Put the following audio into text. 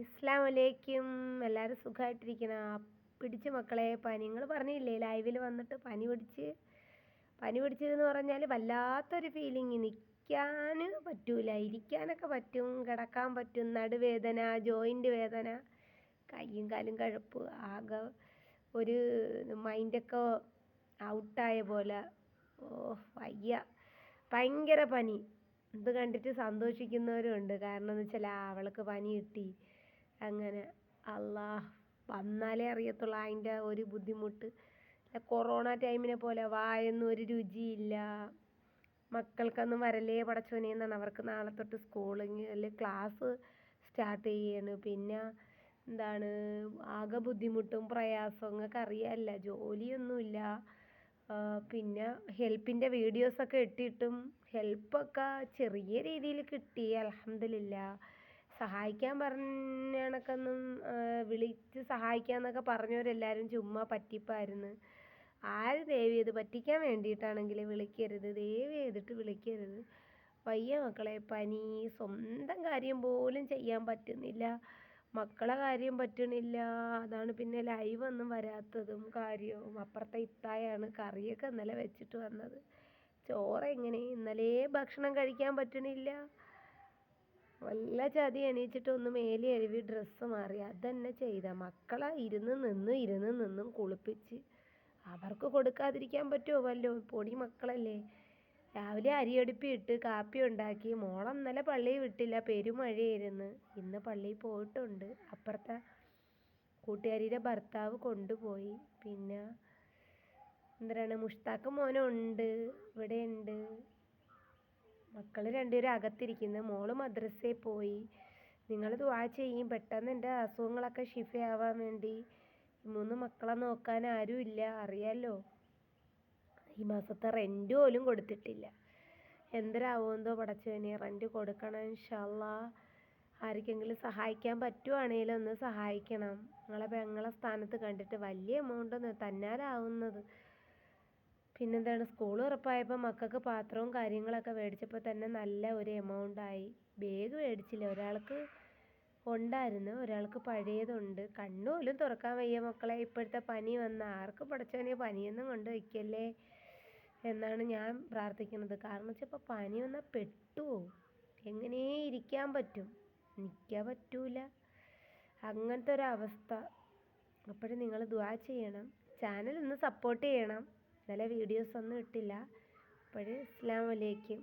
അസ്സലാമലൈക്കും. എല്ലാവരും സുഖമായിട്ടിരിക്കണം. പിടിച്ച് മക്കളെ പനി. നിങ്ങൾ പറഞ്ഞില്ലേ ലൈവിൽ വന്നിട്ട് പനി പിടിച്ചതെന്ന് പറഞ്ഞാൽ വല്ലാത്തൊരു ഫീലിങ്. നിൽക്കാൻ പറ്റൂല, ഇരിക്കാനൊക്കെ പറ്റും, കിടക്കാൻ പറ്റും. നടുവേദന, ജോയിൻ്റ് വേദന, കയ്യും കാലും കഴപ്പ്, ആകെ ഒരു മൈൻഡൊക്കെ ഔട്ടായ പോലെ. ഓ വയ്യ, ഭയങ്കര പനി. ഇത് കണ്ടിട്ട് സന്തോഷിക്കുന്നവരുണ്ട്. കാരണം എന്ന് വെച്ചാൽ അവൾക്ക് പനി കിട്ടി അങ്ങനെ. അല്ലാ, വന്നാലേ അറിയത്തുള്ളൂ അതിൻ്റെ ഒരു ബുദ്ധിമുട്ട്. കൊറോണ ടൈമിനെ പോലെ വായൊന്നും ഒരു രുചിയില്ല. മക്കൾക്കൊന്നും വരലേ പടച്ചോനെ എന്നാണ്. അവർക്ക് നാളെ തൊട്ട് സ്കൂളിൽ ക്ലാസ് സ്റ്റാർട്ട് ചെയ്യാണ്. പിന്നെ എന്താണ് ആകെ ബുദ്ധിമുട്ടും പ്രയാസവും. നിങ്ങൾക്ക് അറിയാമല്ല, ജോലിയൊന്നുമില്ല. പിന്നെ ഹെൽപ്പിൻ്റെ വീഡിയോസൊക്കെ ഇട്ടിട്ടും ഹെൽപ്പൊക്കെ ചെറിയ രീതിയിൽ കിട്ടി, അൽഹംദുലില്ലാ. സഹായിക്കാൻ പറഞ്ഞ കണക്കൊന്നും വിളിച്ച് സഹായിക്കാമെന്നൊക്കെ പറഞ്ഞവരെല്ലാവരും ചുമ്മാ പറ്റിപ്പായിരുന്നു. ആര് ദയവ് ചെയ്ത് പറ്റിക്കാൻ വേണ്ടിയിട്ടാണെങ്കിൽ വിളിക്കരുത്, ദയവ് ചെയ്തിട്ട് വിളിക്കരുത്. വയ്യ മക്കളെ, പനി. സ്വന്തം കാര്യം പോലും ചെയ്യാൻ പറ്റുന്നില്ല, മക്കളെ കാര്യം പറ്റണില്ല. അതാണ് പിന്നെ ലൈവ് ഒന്നും വരാത്തതും കാര്യവും. അപ്പുറത്തെ ഇത്തായാണ് കറിയൊക്കെ ഇന്നലെ വെച്ചിട്ട് വന്നത്. ചോറ് എങ്ങനെ ഇന്നലെ ഭക്ഷണം കഴിക്കാൻ പറ്റണില്ല. വല്ല ചതി എണീച്ചിട്ട് ഒന്ന് മേലെ എഴുതി ഡ്രസ്സ് മാറി അതന്നെ ചെയ്ത. മക്കളെ ഇരുന്ന് നിന്നും കുളിപ്പിച്ച് അവർക്ക് കൊടുക്കാതിരിക്കാൻ പറ്റുമോ വല്ലോ? പൊടി മക്കളല്ലേ. രാവിലെ അരിയടുപ്പിട്ട് കാപ്പി ഉണ്ടാക്കി. മോളെ ഇന്നലെ പള്ളിയിൽ വിട്ടില്ല, പെരുമഴയായിരുന്നു. ഇന്ന് പള്ളിയിൽ പോയിട്ടുണ്ട്. അപ്പുറത്തെ കൂട്ടുകാരിയുടെ ഭർത്താവ് കൊണ്ടുപോയി. പിന്നെ എന്തിനാണ് മുഷ്താഖ് മോനുണ്ട്, ഇവിടെ ഉണ്ട്. മക്കൾ രണ്ടുപേരും അകത്തിരിക്കുന്നു. മോള് മദ്രസയിൽ പോയി. നിങ്ങൾ ദുആ ചെയ്യും, പെട്ടെന്ന് എൻ്റെ അസുഖങ്ങളൊക്കെ ഷിഫയാവാൻ വേണ്ടി. 3 മക്കളെ നോക്കാൻ ആരും ഇല്ല, അറിയാലോ. ഈ മാസത്തെ റെൻറ്റ് പോലും കൊടുത്തിട്ടില്ല. എന്തരാവുമെന്തോ പടച്ചോനെ. റെൻറ്റ് കൊടുക്കണം ഇൻഷാ അല്ലാഹ്. ആർക്കെങ്കിലും സഹായിക്കാൻ പറ്റുവാണെങ്കിലും ഒന്ന് സഹായിക്കണം. നിങ്ങളെ പെങ്ങളെ സ്ഥാനത്ത് കണ്ടിട്ട് വലിയ എമൗണ്ടൊന്നും തന്നാലാവുന്നത്. പിന്നെന്താണ്, സ്കൂൾ ഉറപ്പായപ്പോൾ മക്കൾക്ക് പാത്രവും കാര്യങ്ങളൊക്കെ മേടിച്ചപ്പോൾ തന്നെ നല്ല ഒരു എമൗണ്ടായി. ബാഗ് മേടിച്ചില്ല, ഒരാൾക്ക് ഉണ്ടായിരുന്നു, ഒരാൾക്ക് പഴയതുണ്ട്. കണ്ണുപോലും തുറക്കാൻ വയ്യ മക്കളെ. ഇപ്പോഴത്തെ പനി വന്ന ആർക്ക് പടച്ചോനെ പനിയൊന്നും കൊണ്ട് വയ്ക്കല്ലേ എന്നാണ് ഞാൻ പ്രാർത്ഥിക്കുന്നത്. കാരണം വെച്ചാൽ ഇപ്പോൾ പനി വന്നാൽ പെട്ടുപോകും. എങ്ങനെ ഇരിക്കാൻ പറ്റും? നിൽക്കാൻ പറ്റൂല, അങ്ങനത്തെ ഒരവസ്ഥ. അപ്പോഴും നിങ്ങൾ ദുആ ചെയ്യണം, ചാനൽ ഒന്ന് സപ്പോർട്ട് ചെയ്യണം. ഇന്നലെ വീഡിയോസ് ഒന്നും ഇട്ടില്ല. അപ്പോൾ അസ്സലാമു അലൈക്കും.